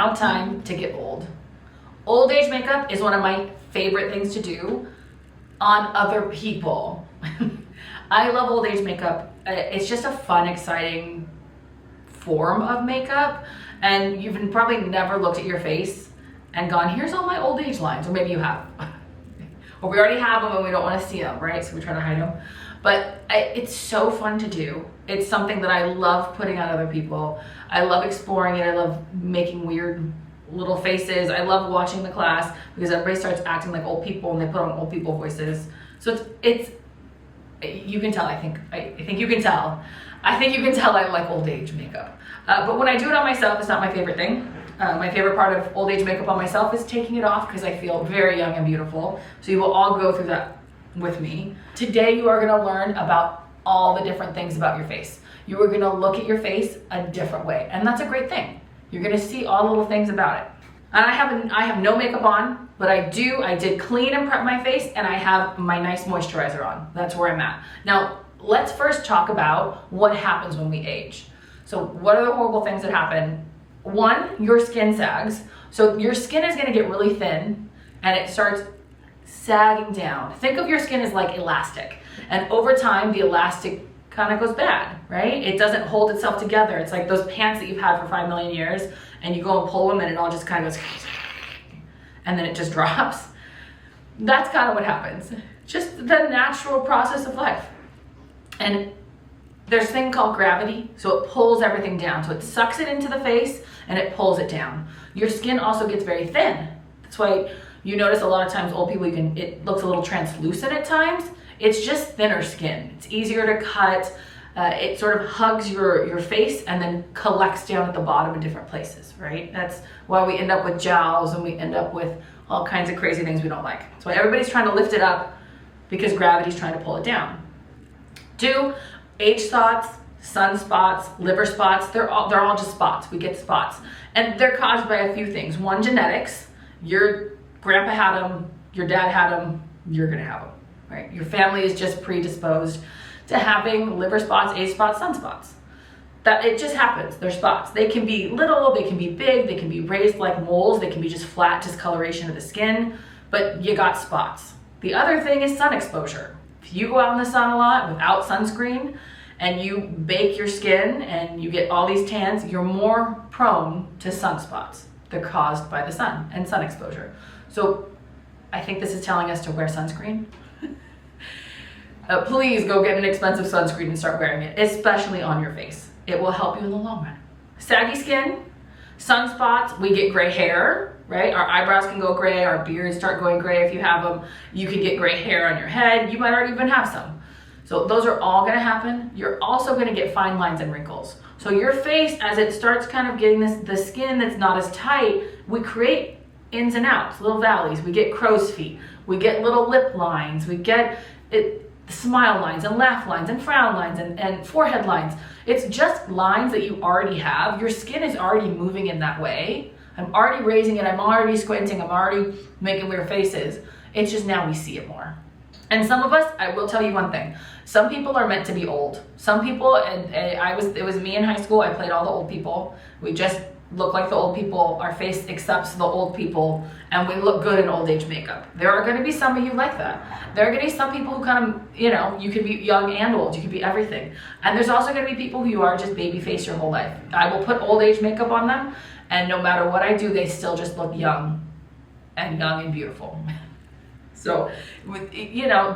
about time to get old. Old age makeup is one of my favorite things to do on other people. I love old age makeup. It's just a fun, exciting form of makeup. And you've probably never looked at your face and gone, here's all my old age lines. Or maybe you have. Or we already have them and we don't want to see them, right? So we try to hide them. But it's so fun to do. It's something that I love putting on other people. I love exploring it. I love making weird little faces. I love watching the class because everybody starts acting like old people and they put on old people voices. So it's you can tell, I think you can tell. I think you can tell I like old age makeup. But when I do it on myself, it's not my favorite thing. My favorite part of old age makeup on myself is taking it off because I feel very young and beautiful. So you will all go through that with me. Today you are gonna learn about all the different things about your face. You are gonna look at your face a different way, and that's a great thing. You're gonna see all the little things about it. And I have no makeup on, but I did clean and prep my face, and I have my nice moisturizer on. That's where I'm at. Now, let's first talk about what happens when we age. So what are the horrible things that happen? One, your skin sags. So your skin is gonna get really thin, and it starts sagging down. Think of your skin as like elastic. And over time, the elastic kind of goes bad, right? It doesn't hold itself together. It's like those pants that you've had for 5 million years, and you go and pull them and it all just kind of goes, and then it just drops. That's kind of what happens. Just the natural process of life. And there's a thing called gravity, so it pulls everything down. So it sucks it into the face and it pulls it down. Your skin also gets very thin. That's why you notice a lot of times old people, it looks a little translucent at times. It's just thinner skin. It's easier to cut. It sort of hugs your face and then collects down at the bottom in different places, right? That's why we end up with jowls and we end up with all kinds of crazy things we don't like. That's why everybody's trying to lift it up because gravity's trying to pull it down. 2, age spots, sunspots, liver spots, they're all just spots. We get spots. And they're caused by a few things. 1, genetics. Your grandpa had them, your dad had them, you're gonna have them, right? Your family is just predisposed to having liver spots, age spots, sunspots. That it just happens. They're spots. They can be little, they can be big, they can be raised like moles, they can be just flat discoloration of the skin, but you got spots. The other thing is sun exposure. If you go out in the sun a lot without sunscreen and you bake your skin and you get all these tans, you're more prone to sunspots. They're caused by the sun and sun exposure. So I think this is telling us to wear sunscreen. Please go get an expensive sunscreen and start wearing it, especially on your face. It will help you in the long run. Saggy skin, sunspots, we get gray hair, right? Our eyebrows can go gray, our beards start going gray if you have them. You can get gray hair on your head. You might already even have some. So those are all gonna happen. You're also gonna get fine lines and wrinkles. So your face, as it starts kind of getting the skin that's not as tight, we create ins and outs, little valleys. We get crow's feet. We get little lip lines. We get smile lines and laugh lines and frown lines and forehead lines. It's just lines that you already have. Your skin is already moving in that way. I'm already raising it. I'm already squinting. I'm already making weird faces. It's just now we see it more. And some of us, I will tell you one thing. Some people are meant to be old. Some people, and it was me in high school. I played all the old people. We just look like the old people. Our face accepts the old people, and we look good in old age makeup. There are going to be some of you like that. There are going to be some people who kind of, you could be young and old. You could be everything. And there's also going to be people who are just baby face your whole life. I will put old age makeup on them, and no matter what I do, they still just look young and beautiful. So,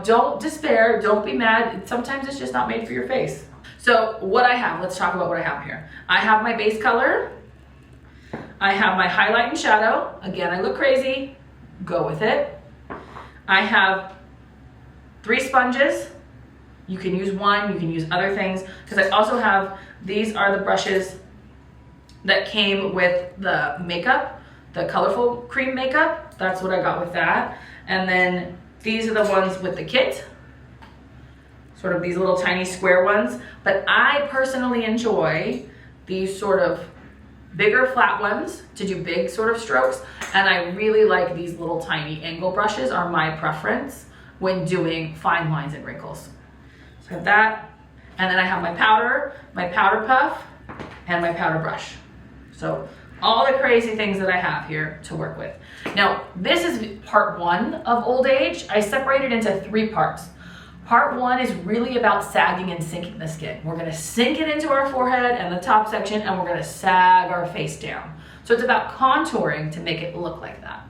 don't despair. Don't be mad. Sometimes it's just not made for your face. So what I have, let's talk about what I have here. I have my base color. I have my highlight and shadow. Again, I look crazy. Go with it. I have 3 sponges. You can use one, you can use other things. Because I also have, these are the brushes that came with the makeup, the colorful cream makeup. That's what I got with that. And then these are the ones with the kit. Sort of these little tiny square ones. But I personally enjoy these sort of bigger flat ones to do big sort of strokes. And I really like these little tiny angle brushes are my preference when doing fine lines and wrinkles. So I have that. And then I have my powder puff, and my powder brush. So all the crazy things that I have here to work with. Now, this is part 1 of old age. I separated into 3 parts. Part 1 is really about sagging and sinking the skin. We're gonna sink it into our forehead and the top section, and we're gonna sag our face down. So it's about contouring to make it look like that.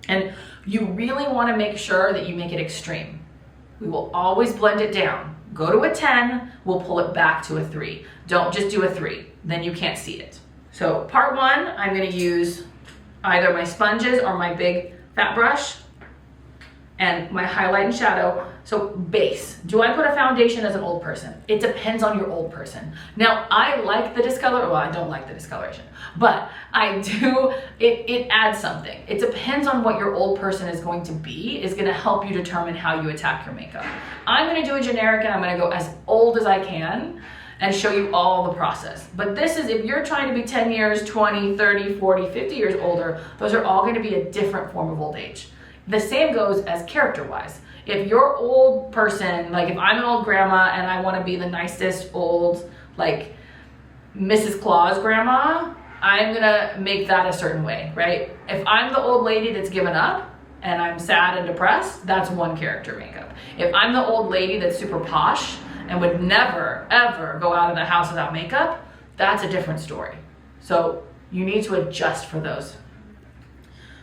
And you really wanna make sure that you make it extreme. We will always blend it down. Go to a 10, we'll pull it back to a 3. Don't just do a 3, then you can't see it. So part 1, I'm gonna use either my sponges or my big fat brush and my highlight and shadow. So base. Do I put a foundation as an old person? It depends on your old person. Now, I like the discolor, well, I don't like the discoloration, but I do, it adds something. It depends on what your old person is going to be, is gonna help you determine how you attack your makeup. I'm gonna do a generic and I'm gonna go as old as I can and show you all the process. But this is, if you're trying to be 10 years, 20, 30, 40, 50 years older, those are all gonna be a different form of old age. The same goes as character-wise. If you're old person, like if I'm an old grandma and I wanna be the nicest old, like Mrs. Claus grandma, I'm gonna make that a certain way, right? If I'm the old lady that's given up and I'm sad and depressed, that's one character makeup. If I'm the old lady that's super posh and would never, ever go out of the house without makeup, that's a different story. So you need to adjust for those.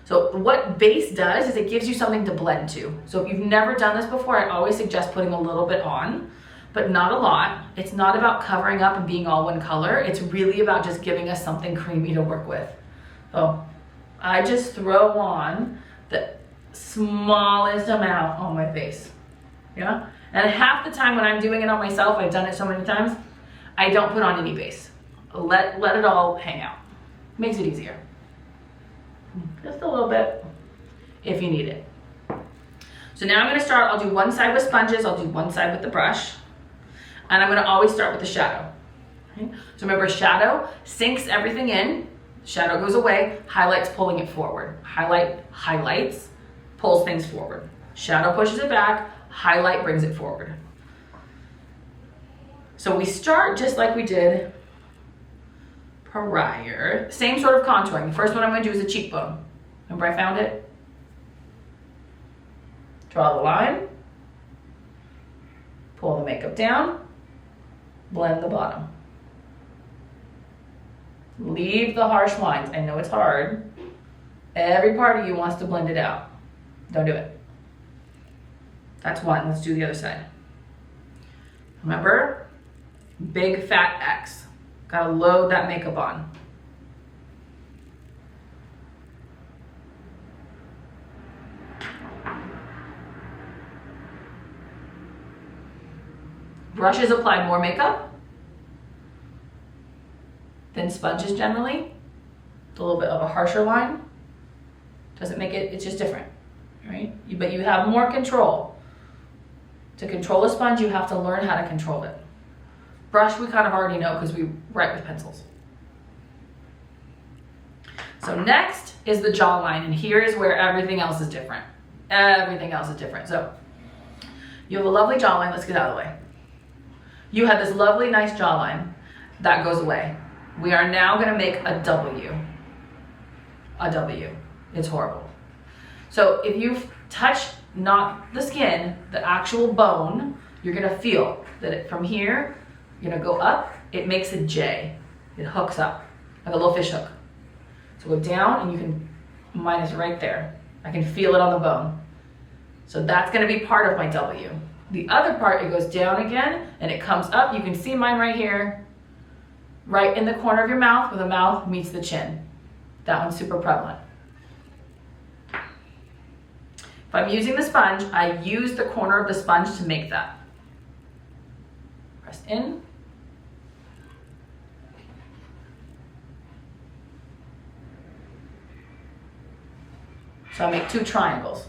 So what base does is it gives you something to blend to. So if you've never done this before, I always suggest putting a little bit on, but not a lot. It's not about covering up and being all one color. It's really about just giving us something creamy to work with. So I just throw on the smallest amount on my face, yeah? And half the time when I'm doing it on myself, I've done it so many times, I don't put on any base. Let it all hang out. Makes it easier. Just a little bit, if you need it. So now I'm gonna start, I'll do one side with sponges, I'll do one side with the brush, and I'm gonna always start with the shadow. Okay? So remember, shadow sinks everything in, shadow goes away, highlights pulling it forward. Highlight highlights, pulls things forward. Shadow pushes it back, highlight brings it forward. So we start just like we did prior, same sort of contouring. The first one I'm gonna do is a cheekbone. Remember I found it? Draw the line, pull the makeup down, blend the bottom. Leave the harsh lines. I know it's hard. Every part of you wants to blend it out. Don't do it. That's one. Let's do the other side. Remember, big fat X. Gotta load that makeup on. Brushes apply more makeup than sponges generally. It's a little bit of a harsher line. Doesn't make it, it's just different, right? But you have more control. To control a sponge, you have to learn how to control it. Brush, we kind of already know because we write with pencils. So next is the jawline, and here is where everything else is different. Everything else is different. So you have a lovely jawline. Let's get out of the way. You have this lovely, nice jawline. That goes away. We are now going to make a W. A W. It's horrible. So if you've touched not the skin, the actual bone, you're going to feel that it, from here, you're gonna go up, it makes a J. It hooks up, like a little fish hook. So go down and you can, mine is right there. I can feel it on the bone. So that's gonna be part of my W. The other part, it goes down again and it comes up. You can see mine right here, right in the corner of your mouth where the mouth meets the chin. That one's super prevalent. If I'm using the sponge, I use the corner of the sponge to make that. Press in. So I make 2 triangles.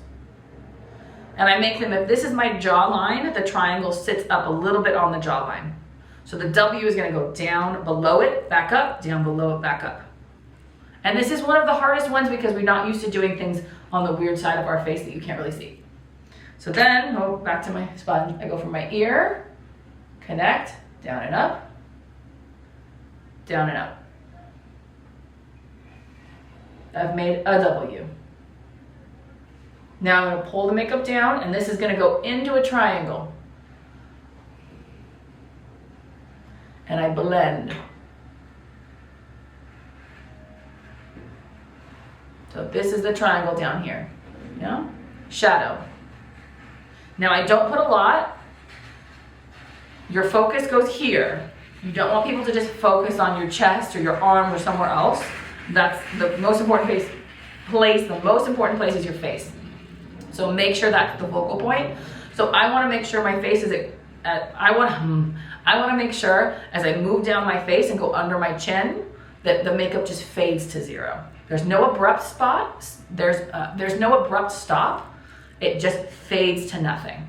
And I make them, if this is my jawline, the triangle sits up a little bit on the jawline. So the W is gonna go down below it, back up, down below it, back up. And this is one of the hardest ones because we're not used to doing things on the weird side of our face that you can't really see. So then, go back to my sponge. I go from my ear, connect, down and up, down and up. I've made a W. Now I'm going to pull the makeup down, and this is going to go into a triangle. And I blend. So this is the triangle down here. Yeah? Shadow. Now I don't put a lot. Your focus goes here. You don't want people to just focus on your chest or your arm or somewhere else. That's the most important place. The most important place is your face. So make sure that's the focal point. So I want to make sure my face is I want to make sure as I move down my face and go under my chin that the makeup just fades to zero. There's no abrupt spots. There's no abrupt stop. It just fades to nothing.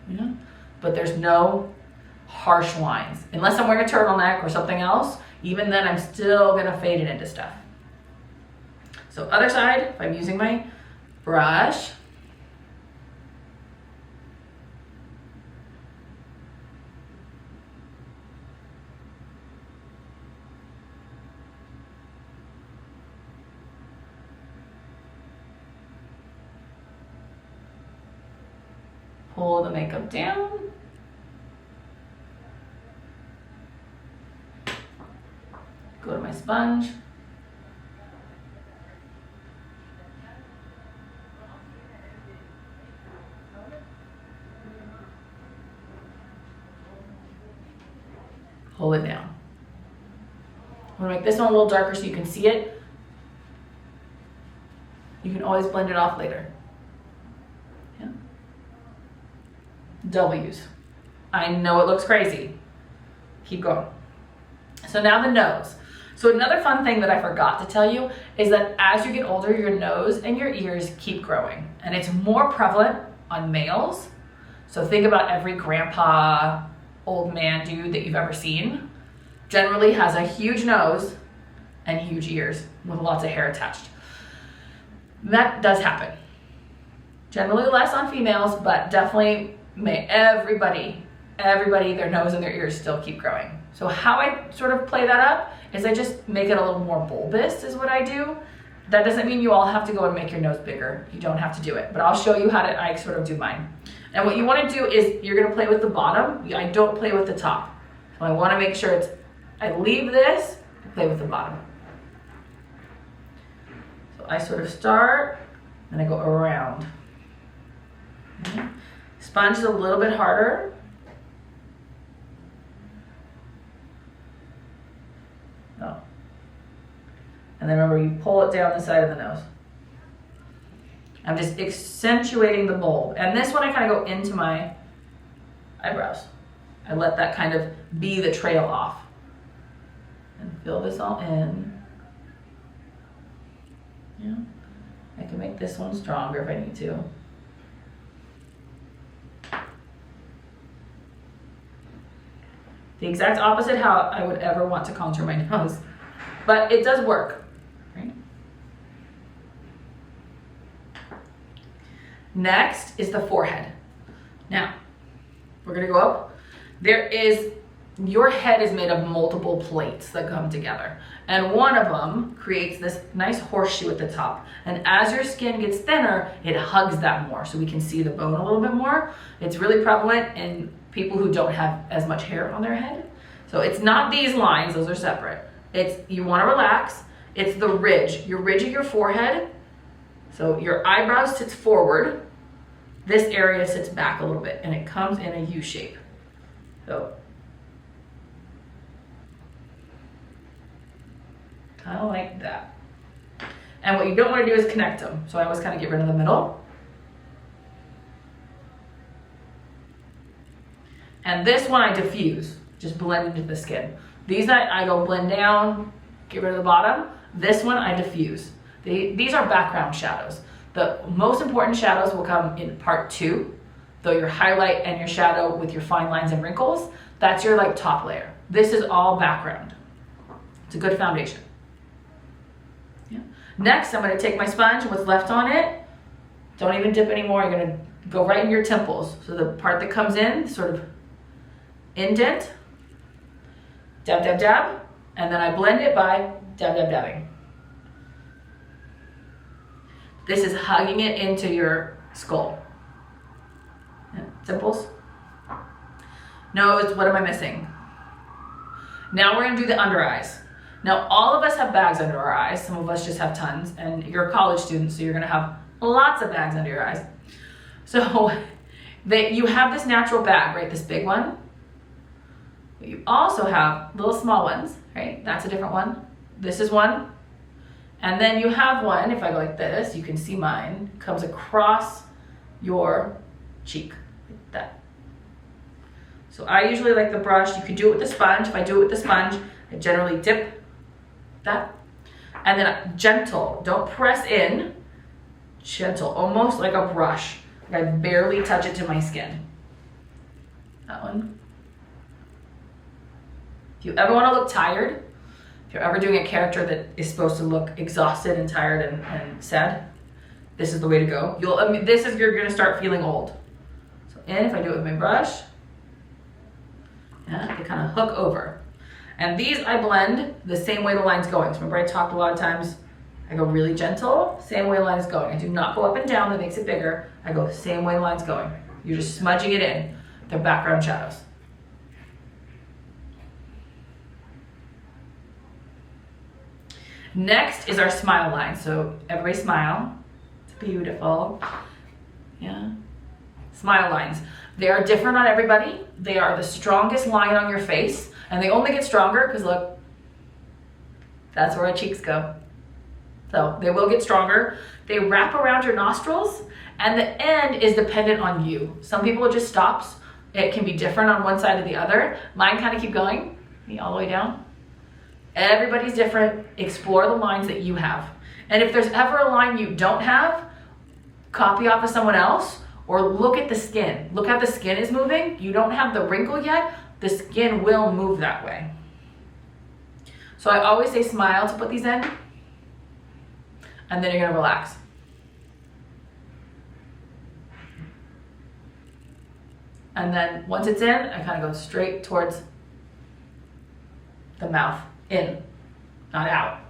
Yeah? But there's no harsh lines. Unless I'm wearing a turtleneck or something else, even then I'm still gonna fade it into stuff. So other side, if I'm using my brush, pull the makeup down. Go to my sponge. Pull it down. I'm gonna make this one a little darker so you can see it. You can always blend it off later. Yeah. W's. I know it looks crazy. Keep going. So now the nose. So another fun thing that I forgot to tell you is that as you get older, your nose and your ears keep growing. And it's more prevalent on males. So think about every grandpa, old man dude that you've ever seen. Generally has a huge nose and huge ears with lots of hair attached. That does happen. Generally less on females, but definitely everybody, their nose and their ears still keep growing. So how I sort of play that up is I just make it a little more bulbous is what I do. That doesn't mean you all have to go and make your nose bigger. You don't have to do it, but I'll show you how I sort of do mine. And what you want to do is you're gonna play with the bottom. I don't play with the top. So I wanna make sure I leave this and play with the bottom. So I sort of start and I go around. Okay. Sponge is a little bit harder. Oh. And then remember, you pull it down the side of the nose. I'm just accentuating the bulb. And this one I kind of go into my eyebrows. I let that kind of be the trail off. And fill this all in. Yeah. I can make this one stronger if I need to. The exact opposite how I would ever want to contour my nose. But it does work. Right? Next is the forehead. Now, we're gonna go up. Your head is made of multiple plates that come together. And one of them creates this nice horseshoe at the top. And as your skin gets thinner, it hugs that more so we can see the bone a little bit more. It's really prevalent in people who don't have as much hair on their head. So it's not these lines, those are separate. You wanna relax. It's the ridge. Your ridge of your forehead. So your eyebrow sits forward. This area sits back a little bit and it comes in a U shape. So kind of like that. And what you don't want to do is connect them. So I always kind of get rid of the middle. And this one I diffuse, just blend into the skin. These I go blend down, get rid of the bottom. This one I diffuse. These are background shadows. The most important shadows will come in part 2. Though your highlight and your shadow with your fine lines and wrinkles, that's your like top layer. This is all background. It's a good foundation. Yeah. Next, I'm gonna take my sponge, what's left on it, don't even dip anymore, you're gonna go right in your temples. So the part that comes in, sort of indent, dab, dab, dab, and then I blend it by dab, dab, dabbing. This is hugging it into your skull. Yeah. Dimples. Nose, what am I missing? Now we're gonna do the under eyes. Now all of us have bags under our eyes. Some of us just have tons, and you're a college student, so you're gonna have lots of bags under your eyes. So you have this natural bag, right? This big one. But you also have little small ones, right? That's a different one. This is one. And then you have one, if I go like this, you can see mine, comes across your cheek, like that. So I usually like the brush. You could do it with the sponge. If I do it with the sponge, I generally dip that. And then gentle, don't press in, gentle, almost like a brush. Like I barely touch it to my skin. That one. If you ever want to look tired, if you're ever doing a character that is supposed to look exhausted and tired and sad, this is the way to go. You're gonna start feeling old. So if I do it with my brush, yeah, they kind of hook over. And these I blend the same way the line's going. So remember I talked a lot of times, I go really gentle, same way the line is going. I do not go up and down, that makes it bigger. I go the same way the line's going. You're just smudging it in. They're background shadows. Next is our smile line. So everybody smile. It's beautiful. Yeah. Smile lines. They are different on everybody. They are the strongest line on your face. And they only get stronger because look, that's where our cheeks go. So they will get stronger. They wrap around your nostrils and the end is dependent on you. Some people it just stops. It can be different on one side or the other. Mine kind of keep going, all the way down. Everybody's different. Explore the lines that you have. And if there's ever a line you don't have, copy off of someone else or look at the skin. Look how the skin is moving. You don't have the wrinkle yet. The skin will move that way. So I always say smile to put these in. And then you're gonna relax. And then once it's in, I kind of go straight towards the mouth. In, not out.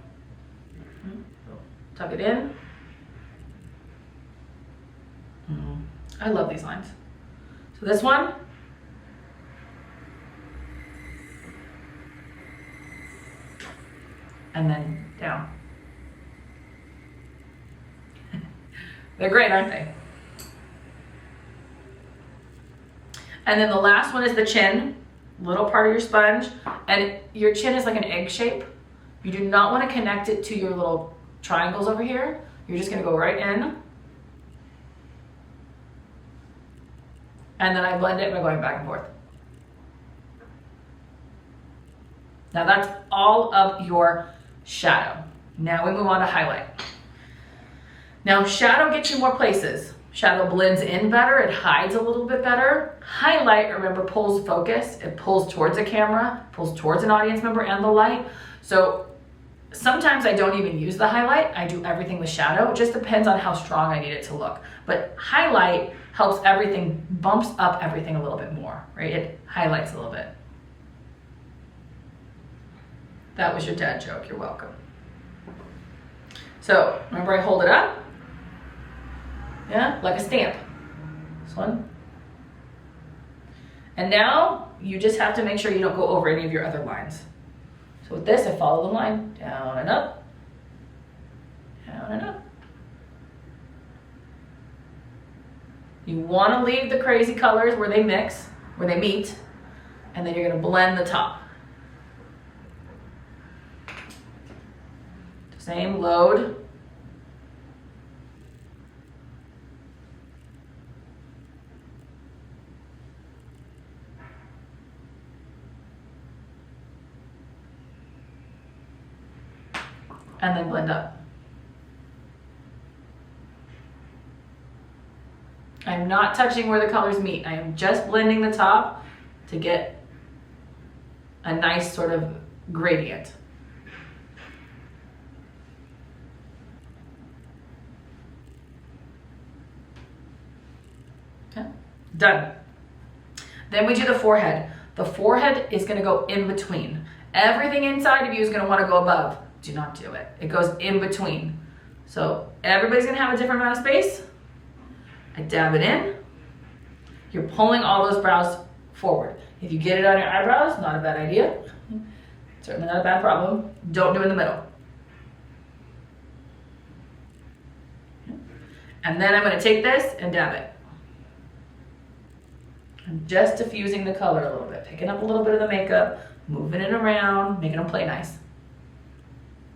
Tuck it in. I love these lines. So this one. And then down. They're great, aren't they? And then the last one is the chin. Little part of your sponge, and your chin is like an egg shape. You do not want to connect it to your little triangles over here. You're just going to go right in. And then I blend it by going back and forth. Now that's all of your shadow. Now we move on to highlight. Now shadow gets you more places. Shadow blends in better, it hides a little bit better. Highlight, remember, pulls focus. It pulls towards a camera, pulls towards an audience member and the light. So sometimes I don't even use the highlight. I do everything with shadow. It just depends on how strong I need it to look. But highlight helps everything, bumps up everything a little bit more, right? It highlights a little bit. That was your dad joke, you're welcome. So remember I hold it up. Yeah, like a stamp. This one. And now you just have to make sure you don't go over any of your other lines. So with this, I follow the line down and up, down and up. You want to leave the crazy colors where they mix, where they meet, and then you're going to blend the top. Same load. And then blend up. I'm not touching where the colors meet. I am just blending the top to get a nice sort of gradient. Okay, done. Then we do the forehead. The forehead is gonna go in between. Everything inside of you is gonna wanna go above. Do not do it. It goes in between. So everybody's gonna have a different amount of space. I dab it in. You're pulling all those brows forward. If you get it on your eyebrows, not a bad idea. Certainly not a bad problem. Don't do it in the middle. And then I'm gonna take this and dab it. I'm just diffusing the color a little bit, picking up a little bit of the makeup, moving it around, making them play nice.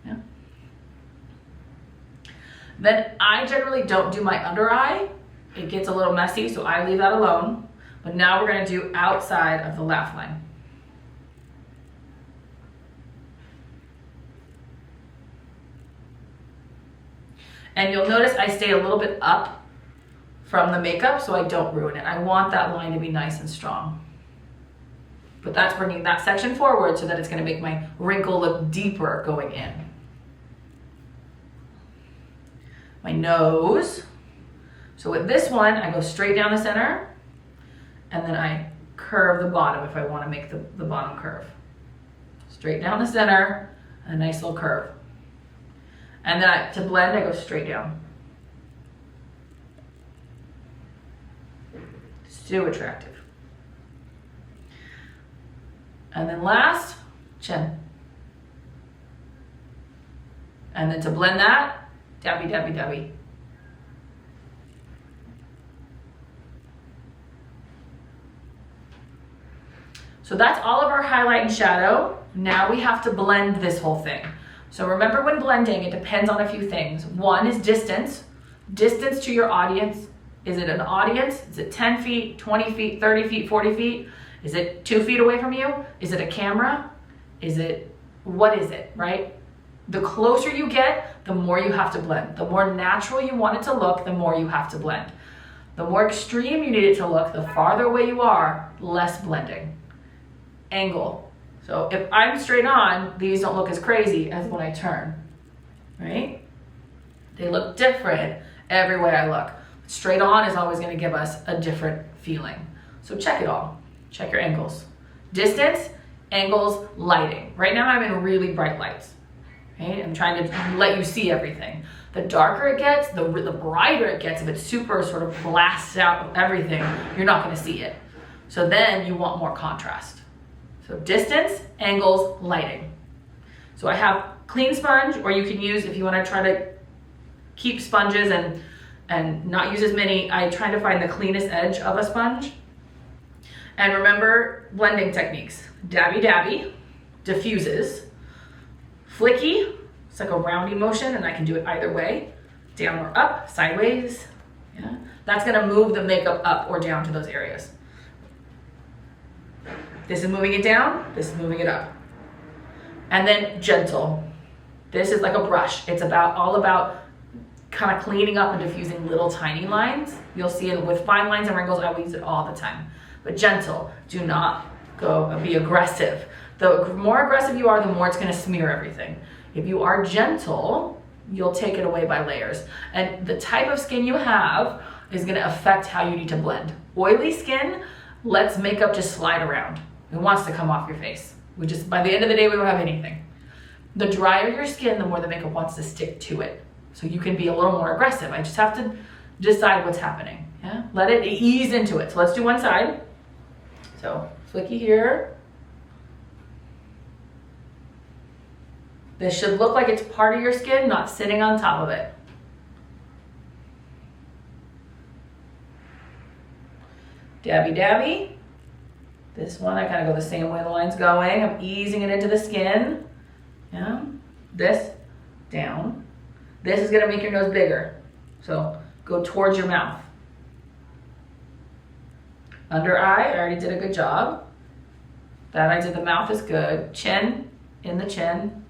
Yeah. Then I generally don't do my under eye. It gets a little messy, so I leave that alone. But now we're gonna do outside of the laugh line. And you'll notice I stay a little bit up from the makeup so I don't ruin it. I want that line to be nice and strong. But that's bringing that section forward so that it's gonna make my wrinkle look deeper going in. My nose. So with this one, I go straight down the center and then I curve the bottom if I wanna make the bottom curve. Straight down the center, and a nice little curve. And then to blend, I go straight down. So attractive. And then last, chin. And then to blend that, dabby, dabby, dabby. So that's all of our highlight and shadow. Now we have to blend this whole thing. So remember when blending, it depends on a few things. One is distance. Distance to your audience. Is it an audience? Is it 10 feet, 20 feet, 30 feet, 40 feet? Is it 2 feet away from you? Is it a camera? What is it, right? The closer you get, the more you have to blend. The more natural you want it to look, the more you have to blend. The more extreme you need it to look, the farther away you are, less blending. Angle. So if I'm straight on, these don't look as crazy as when I turn, right? They look different every way I look. Straight on is always gonna give us a different feeling. So check it all. Check your angles. Distance, angles, lighting. Right now I'm in really bright lights, right? I'm trying to let you see everything. The darker it gets, the brighter it gets. If it super sort of blasts out everything, you're not gonna see it. So then you want more contrast. So distance, angles, lighting. So I have clean sponge, or you can use, if you want to try to keep sponges and not use as many, I try to find the cleanest edge of a sponge. And remember blending techniques. Dabby dabby, diffuses. Flicky, it's like a roundy motion and I can do it either way. Down or up, sideways. Yeah, that's gonna move the makeup up or down to those areas. This is moving it down, this is moving it up. And then gentle. This is like a brush. It's all about kind of cleaning up and diffusing little tiny lines. You'll see it with fine lines and wrinkles, I will use it all the time. But gentle, do not go be aggressive. The more aggressive you are, the more it's gonna smear everything. If you are gentle, you'll take it away by layers. And the type of skin you have is gonna affect how you need to blend. Oily skin lets makeup just slide around. It wants to come off your face. By the end of the day, we don't have anything. The drier your skin, the more the makeup wants to stick to it. So you can be a little more aggressive. I just have to decide what's happening. Yeah, let it ease into it. So let's do one side. So flicky here. This should look like it's part of your skin, not sitting on top of it. Dabby dabby. This one, I kind of go the same way the line's going. I'm easing it into the skin. Yeah. This, down. This is gonna make your nose bigger. So go towards your mouth. Under eye, I already did a good job. That I did, the mouth is good. Chin, in the chin.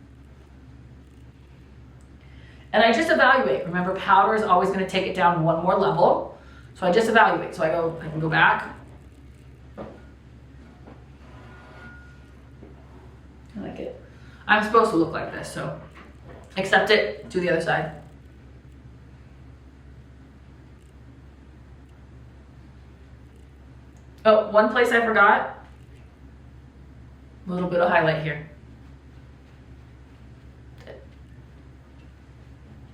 And I just evaluate. Remember, powder is always gonna take it down one more level. So I just evaluate. So I can go back. I like it. I'm supposed to look like this, so accept it, do the other side. Oh, one place I forgot. A little bit of highlight here.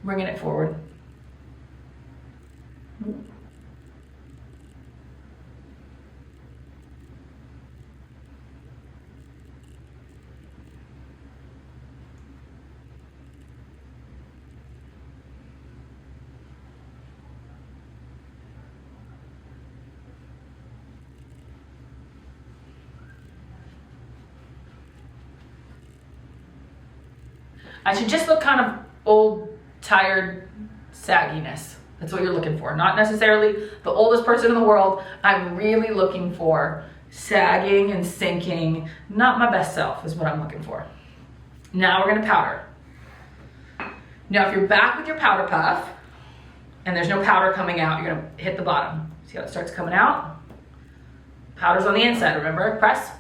bringing it forward. I should just look kind of old, tired, sagginess. That's what you're looking for. Not necessarily the oldest person in the world. I'm really looking for sagging and sinking. Not my best self is what I'm looking for. Now we're gonna powder. Now if you're back with your powder puff and there's no powder coming out, you're gonna hit the bottom. See how it starts coming out? Powder's on the inside, remember? Press.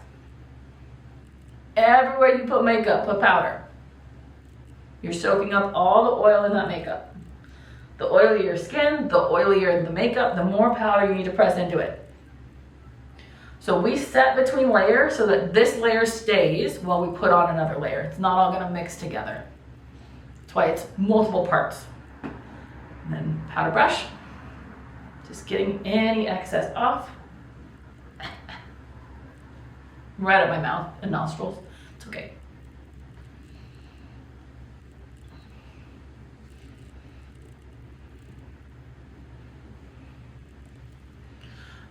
Everywhere you put makeup, put powder. You're soaking up all the oil in that makeup. The oilier your skin, the oilier the makeup, the more powder you need to press into it. So we set between layers so that this layer stays while we put on another layer. It's not all gonna mix together. That's why it's multiple parts. And then powder brush, just getting any excess off. Right up my mouth and nostrils, it's okay.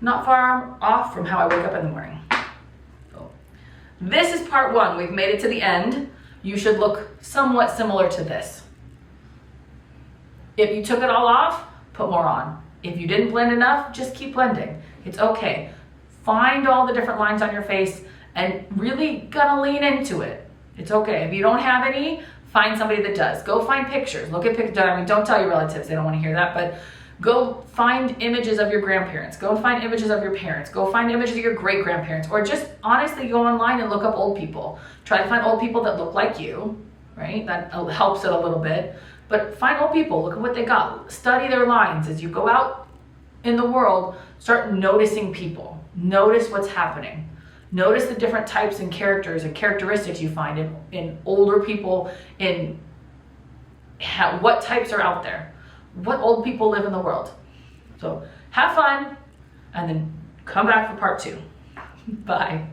Not far off from how I wake up in the morning. So, this is part one. We've made it to the end. You should look somewhat similar to this. If you took it all off, put more on. If you didn't blend enough, just keep blending. It's okay. Find all the different lines on your face and really gonna lean into it. It's okay. If you don't have any, find somebody that does. Go find pictures. Look at pictures. I mean, don't tell your relatives. They don't want to hear that, but go find images of your grandparents. Go find images of your parents. Go find images of your great-grandparents. Or just honestly go online and look up old people. Try to find old people that look like you, right? That helps it a little bit. But find old people. Look at what they got. Study their lines. As you go out in the world, start noticing people. Notice what's happening. Notice the different types and characters and characteristics you find in older people, in what types are out there. What old people live in the world. So have fun and then come back for part 2. Bye.